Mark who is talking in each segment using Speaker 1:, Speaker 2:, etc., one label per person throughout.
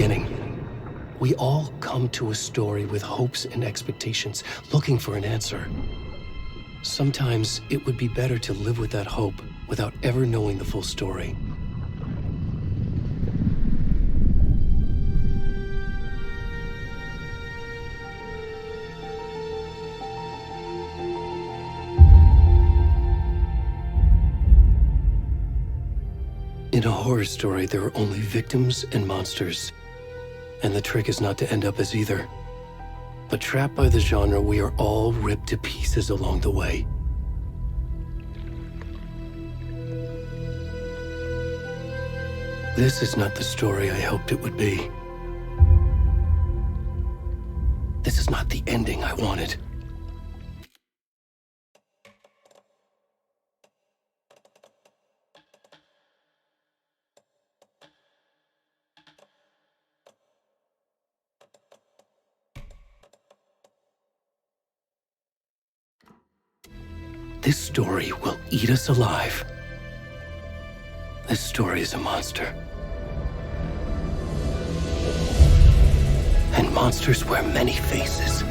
Speaker 1: beginning. We all come to a story with hopes and expectations, looking for an answer. Sometimes it would be better to live with that hope without ever knowing the full story. In a horror story, there are only victims and monsters. And the trick is not to end up as either. But trapped by the genre, we are all ripped to pieces along the way. This is not the story I hoped it would be. This is not the ending I wanted. This story will eat us alive. This story is a monster. And monsters wear many faces.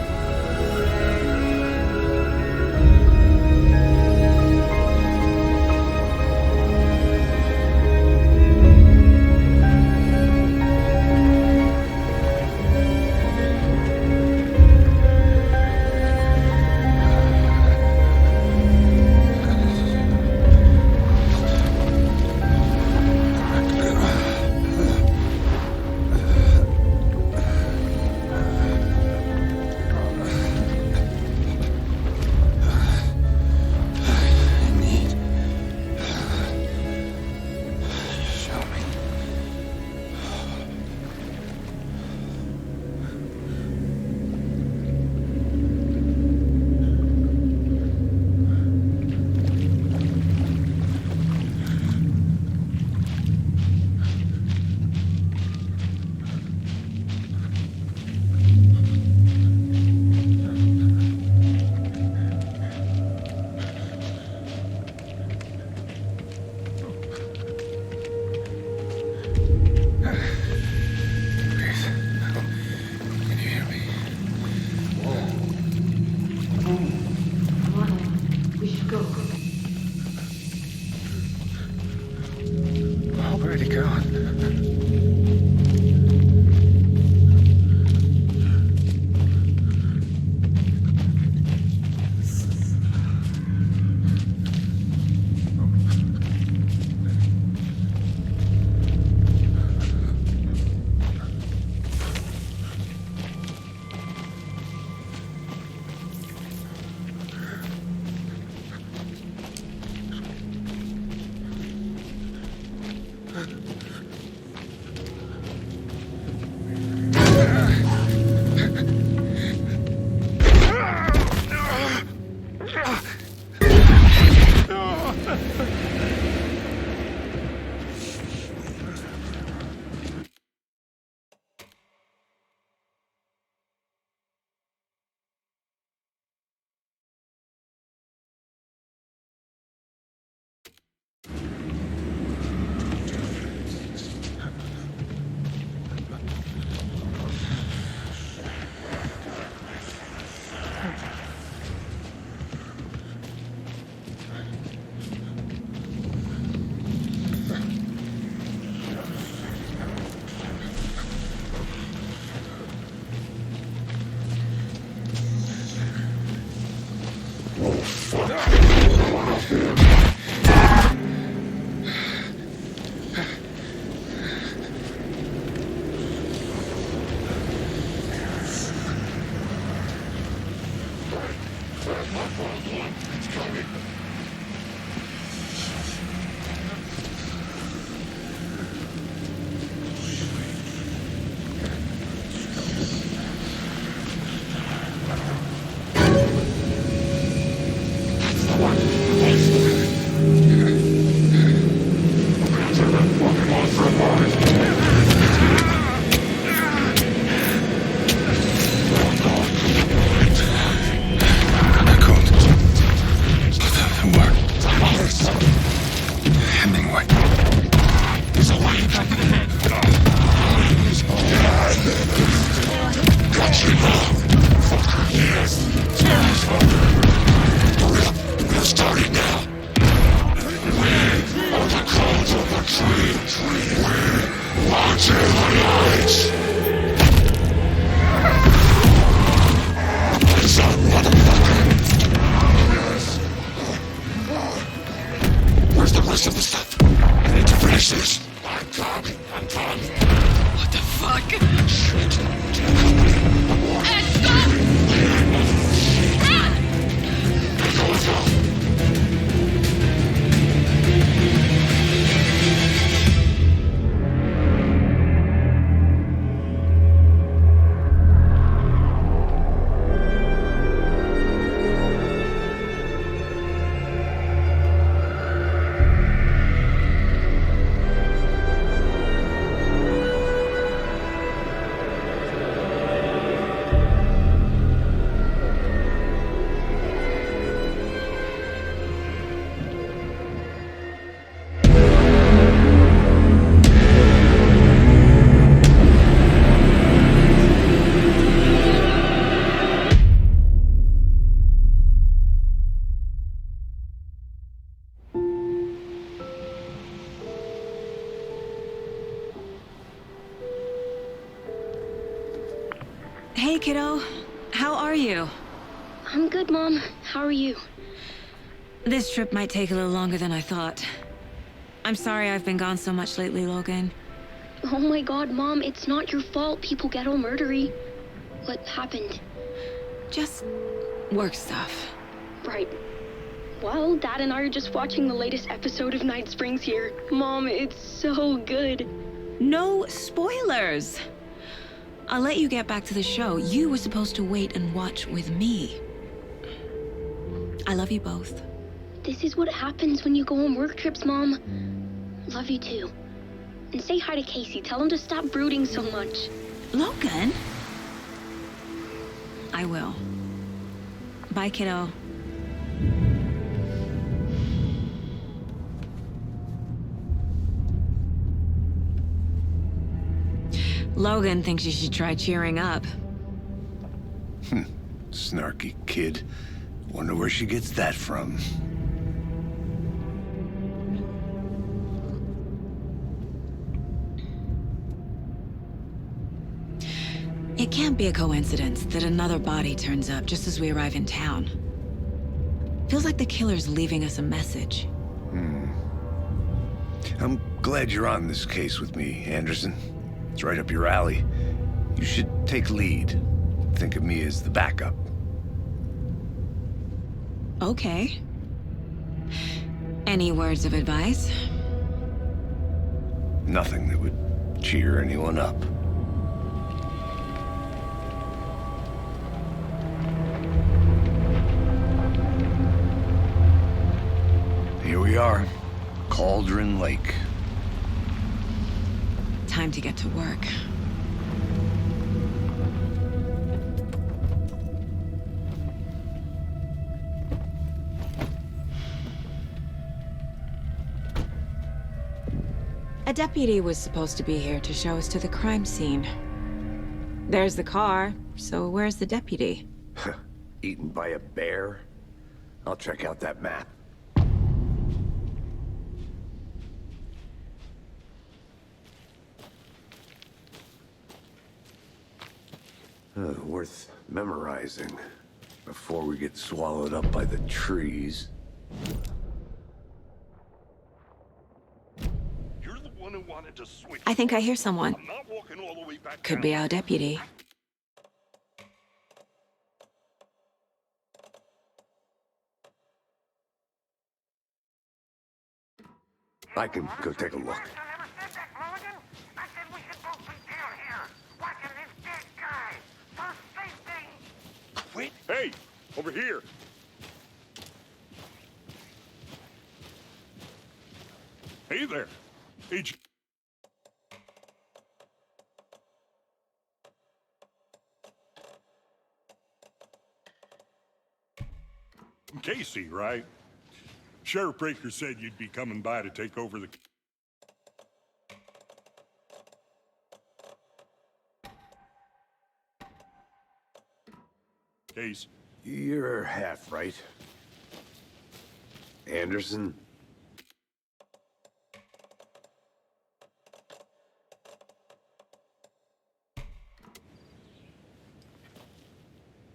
Speaker 2: Where'd he gone?
Speaker 3: kiddo. How are you?
Speaker 4: I'm good, Mom. How are you?
Speaker 3: This trip might take a little longer than I thought. I'm sorry I've been gone so much lately, Logan.
Speaker 4: Oh my god, Mom, it's not your fault people get all murdery. What happened?
Speaker 3: Just work stuff.
Speaker 4: Right. Well, Dad and I are just watching the latest episode of Night Springs here. Mom, it's so good.
Speaker 3: No spoilers! I'll let you get back to the show. You were supposed to wait and watch with me. I love you both.
Speaker 4: This is what happens when you go on work trips, Mom. Love you too. And say hi to Casey. Tell him to stop brooding so much.
Speaker 3: Logan? I will. Bye, kiddo. Logan thinks you should try cheering up.
Speaker 5: Snarky kid. Wonder where she gets that from.
Speaker 3: It can't be a coincidence that another body turns up just as we arrive in town. Feels like the killer's leaving us a message.
Speaker 5: I'm glad you're on this case with me, Anderson. It's right up your alley. You should take lead. Think of me as the backup.
Speaker 3: Okay. Any words of advice?
Speaker 5: Nothing that would cheer anyone up. Here we are, Cauldron Lake.
Speaker 3: Time to get to work. A deputy was supposed to be here to show us to the crime scene. There's the car, so where's the deputy?
Speaker 5: Eaten by a bear? I'll check out that map. Worth memorizing before we get swallowed up by the trees.
Speaker 6: You're the one who wanted to switch.
Speaker 3: I think I hear someone.
Speaker 6: I'm not walking all the way back
Speaker 3: Could
Speaker 6: down.
Speaker 3: be our deputy.
Speaker 5: I can go take a look.
Speaker 6: Wait. Hey, over here. Hey there, Agent. Casey, right? Sheriff Breaker said you'd be coming by to take over the... case.
Speaker 5: You're half right. Anderson?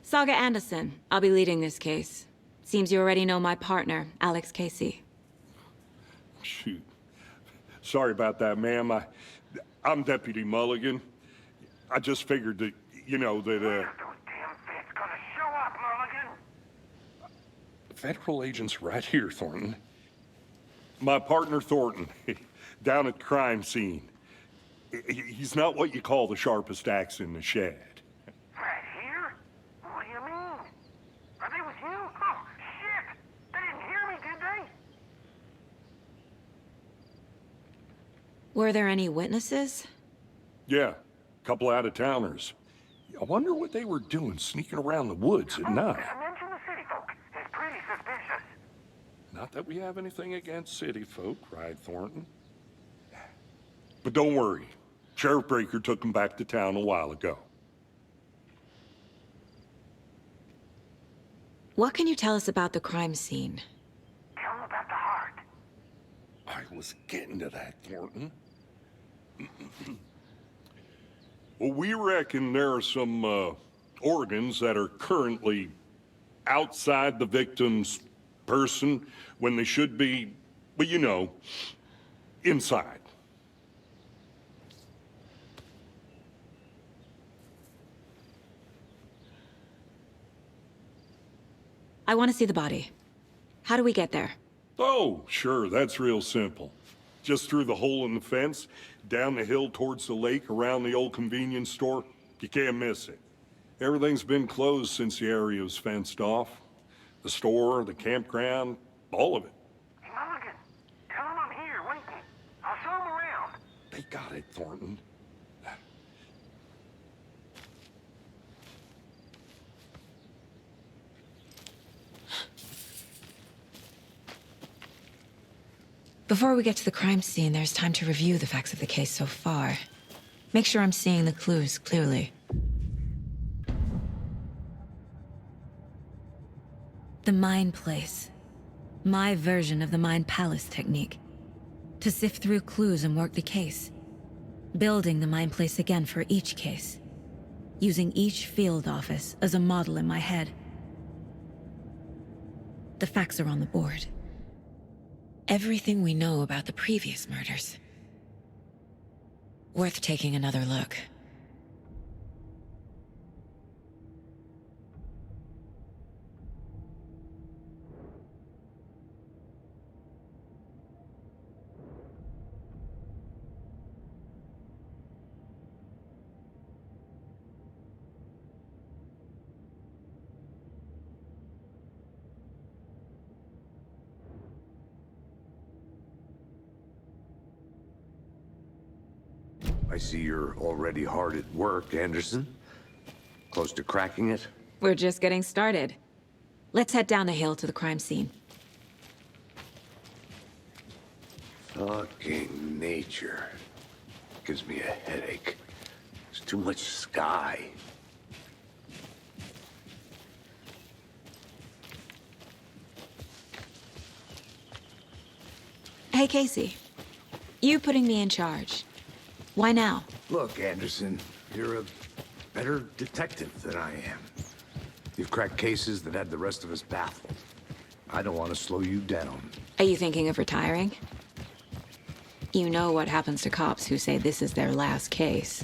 Speaker 3: Saga Anderson. I'll be leading this case. Seems you already know my partner, Alex Casey.
Speaker 6: Shoot. Sorry about that, ma'am. I'm Deputy Mulligan. I just figured that, you know, that,
Speaker 7: Those damn feds gonna show up, Mulligan.
Speaker 6: Federal agent's right here, Thornton. My partner, Thornton, down at the crime scene. He's not what you call the sharpest axe in the shed.
Speaker 7: Right here? What do you mean? Are they with you? Oh, shit! They didn't hear me, did they?
Speaker 3: Were there any witnesses?
Speaker 6: Yeah, a couple out-of-towners. I wonder what they were doing sneaking around the woods at night.
Speaker 7: Mention the city folk. It's pretty suspicious.
Speaker 6: Not that we have anything against city folk, cried Thornton. But don't worry. Sheriff Breaker took them back to town a while ago.
Speaker 3: What can you tell us about the crime scene?
Speaker 7: Tell them about the heart.
Speaker 6: I was getting to that, Thornton. Well, we reckon there are some organs that are currently outside the victim's person when they should be, well, you know, inside.
Speaker 3: I want to see the body. How do we get there?
Speaker 6: Oh, sure, that's real simple. Just through the hole in the fence, down the hill towards the lake, around the old convenience store. You can't miss it. Everything's been closed since the area was fenced off. The store, the campground, all of it.
Speaker 7: Hey, Mulligan, tell him I'm here waiting. I'll show him around.
Speaker 6: They got it, Thornton.
Speaker 3: Before we get to the crime scene, there's time to review the facts of the case so far. Make sure I'm seeing the clues clearly. The Mind Place. My version of the Mind Palace technique. To sift through clues and work the case. Building the Mind Place again for each case. Using each field office as a model in my head. The facts are on the board. Everything we know about the previous murders. Worth taking another look.
Speaker 5: I see you're already hard at work, Anderson. Close to cracking it?
Speaker 3: We're just getting started. Let's head down the hill to the crime scene.
Speaker 5: Fucking nature. Gives me a headache. There's too much sky.
Speaker 3: Hey, Casey. You putting me in charge. Why now?
Speaker 5: Look, Anderson, you're a better detective than I am. You've cracked cases that had the rest of us baffled. I don't want to slow you down.
Speaker 3: Are you thinking of retiring? You know what happens to cops who say this is their last case.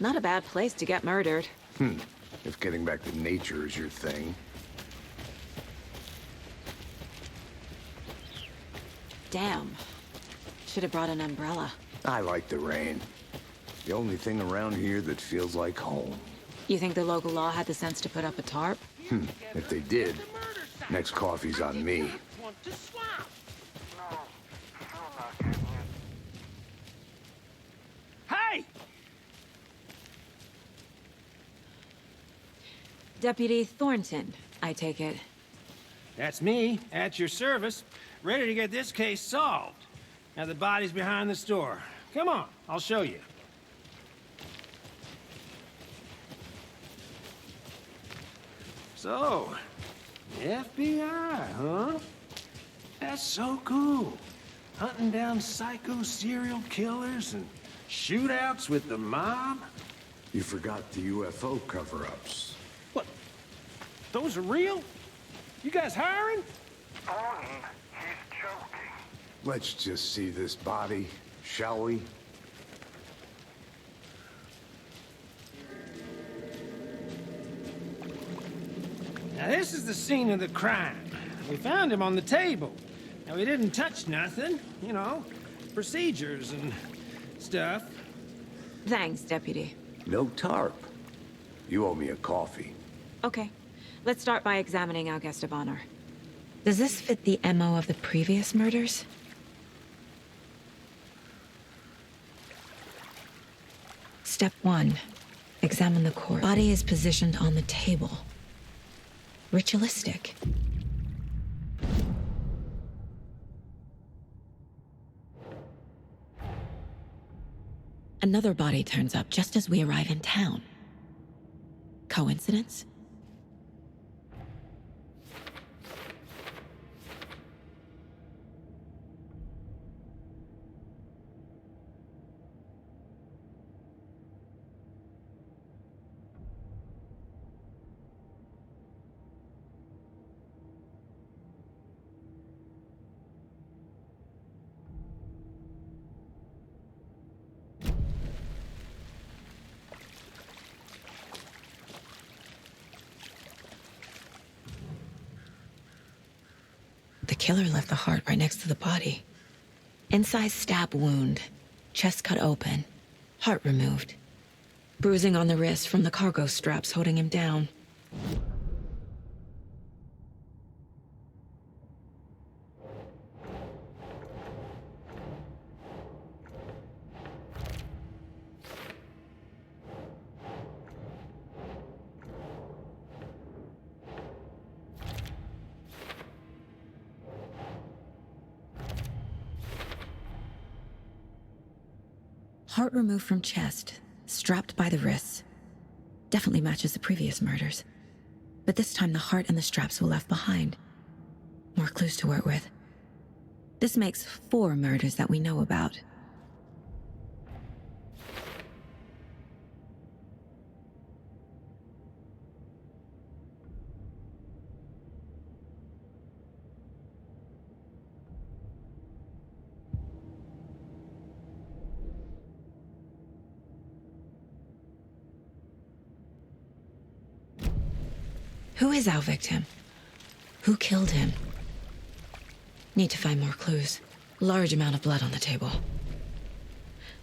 Speaker 3: Not a bad place to get murdered.
Speaker 5: If getting back to nature is your thing.
Speaker 3: Damn. Should have brought an umbrella.
Speaker 5: I like the rain. The only thing around here that feels like home.
Speaker 3: You think the local law had the sense to put up a tarp?
Speaker 5: If they did, next coffee's on me.
Speaker 7: Want to swap? No, still not getting it. Hey!
Speaker 3: Deputy Thornton, I take it.
Speaker 8: That's me, at your service, ready to get this case solved. Now the body's behind the store. Come on, I'll show you. So, FBI, huh? That's so cool. Hunting down psycho serial killers and Shootouts with the mob?
Speaker 5: You forgot the UFO cover-ups.
Speaker 8: What? Those are real? You guys hiring?
Speaker 7: Thornton, he's joking.
Speaker 5: Let's just see this body, shall we?
Speaker 8: Now this is the scene of the crime. We found him on the table. Now we didn't touch nothing, you know, procedures and stuff.
Speaker 3: Thanks, Deputy.
Speaker 5: No tarp. You owe me a coffee.
Speaker 3: Okay. Let's start by examining our guest of honor. Does this fit the MO of the previous murders? Step 1. Examine the corpse. Body is positioned on the table. Ritualistic. Another body turns up just as we arrive in town. Coincidence? The killer left the heart right next to the body. Incise stab wound, chest cut open, heart removed. Bruising on the wrist from the cargo straps holding him down. Heart removed from chest, strapped by the wrists. Definitely matches the previous murders. But this time the heart and the straps were left behind. More clues to work with. This makes 4 murders that we know about. Who is our victim? Who killed him? Need to find more clues. Large amount of blood on the table.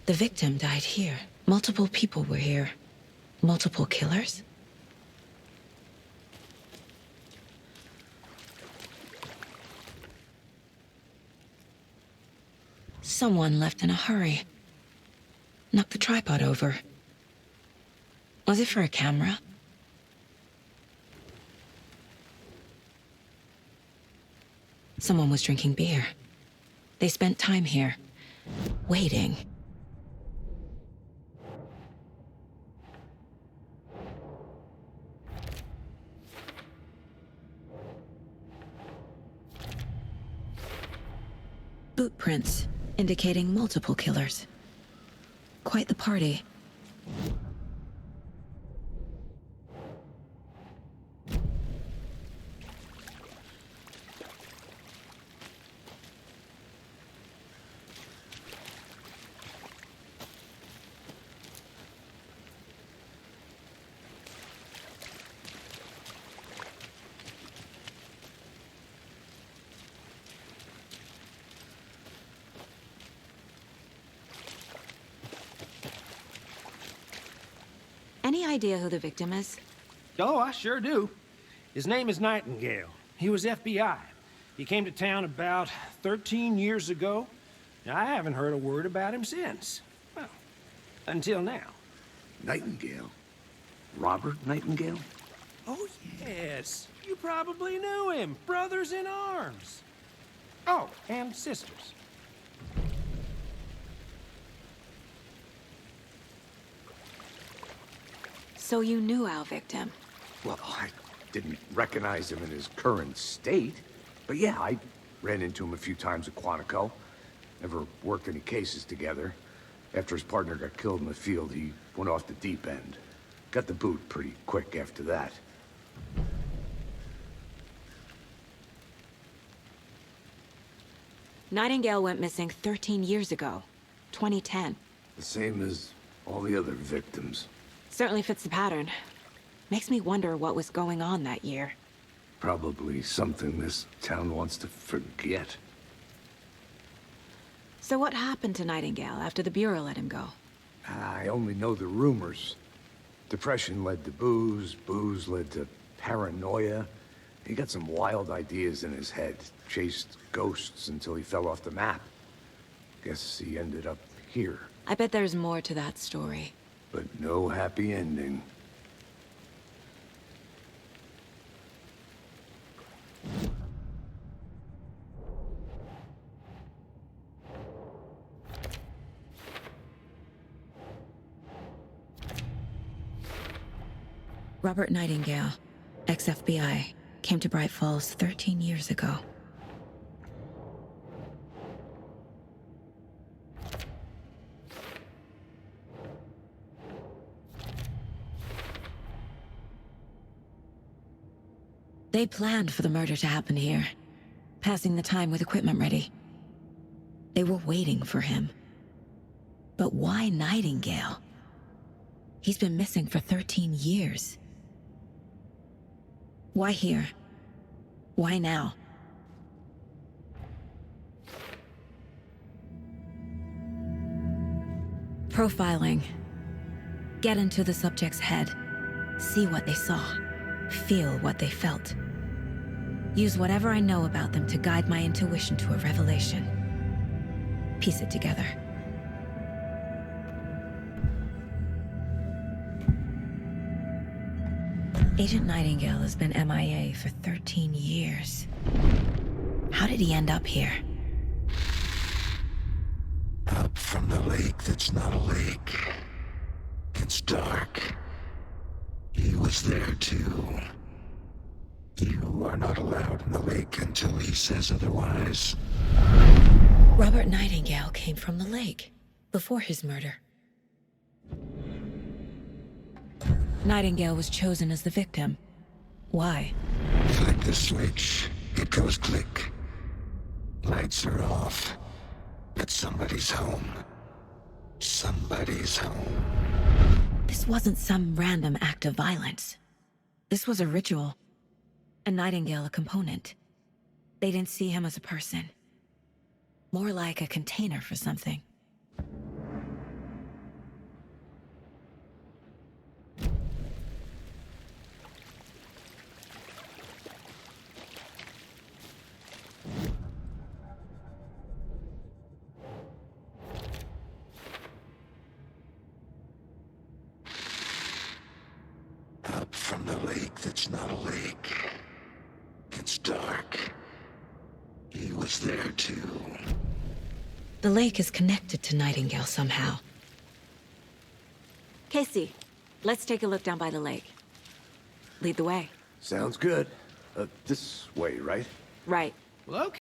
Speaker 3: The victim died here. Multiple people were here. Multiple killers? Someone left in a hurry. Knocked the tripod over. Was it for a camera? Someone was drinking beer. They spent time here, waiting. Boot prints, indicating multiple killers. Quite the party. Any idea who the victim is?
Speaker 8: Oh, I sure do. His name is Nightingale. He was FBI. He came to town about 13 years ago. Now, I haven't heard a word about him since. Well, until now.
Speaker 5: Nightingale? Robert Nightingale?
Speaker 8: Oh, yes. You probably knew him. Brothers in arms. Oh, and sisters.
Speaker 3: So you knew our victim?
Speaker 5: Well, I didn't recognize him in his current state. But yeah, I ran into him a few times at Quantico. Never worked any cases together. After his partner got killed in the field, he went off the deep end. Got the boot pretty quick after that.
Speaker 3: Nightingale went missing 13 years ago, 2010.
Speaker 5: The same as all the other victims.
Speaker 3: Certainly fits the pattern. Makes me wonder what was going on that year.
Speaker 5: Probably something this town wants to forget.
Speaker 3: So what happened to Nightingale after the Bureau let him go?
Speaker 5: I only know the rumors. Depression led to booze, booze led to paranoia. He got some wild ideas in his head, chased ghosts until he fell off the map. Guess he ended up here,
Speaker 3: I bet there's more to that story.
Speaker 5: but no happy ending.
Speaker 3: Robert Nightingale, ex-FBI, came to Bright Falls 13 years ago. They planned for the murder to happen here, passing the time with equipment ready. They were waiting for him. But why Nightingale? He's been missing for 13 years. Why here? Why now? Profiling. Get into the subject's head. See what they saw. Feel what they felt. Use whatever I know about them to guide my intuition to a revelation. Piece it together. Agent Nightingale has been MIA for 13 years. How did he end up here?
Speaker 9: Up from the lake that's not a lake. It's dark. He was there too. You are not allowed in the lake until he says otherwise.
Speaker 3: Robert Nightingale came from the lake, before his murder. Nightingale was chosen as the victim. Why?
Speaker 9: Flick the switch, it goes click. Lights are off, but somebody's home. Somebody's home.
Speaker 3: This wasn't some random act of violence. This was a ritual. And Nightingale a component. They didn't see him as a person. More like a container for something.
Speaker 9: Up from the lake that's not a lake. It's dark. He was there too.
Speaker 3: The lake is connected to Nightingale somehow. Casey, let's take a look down by the lake. Lead the way.
Speaker 5: Sounds good. This way, right?
Speaker 3: Right.
Speaker 8: Well, okay.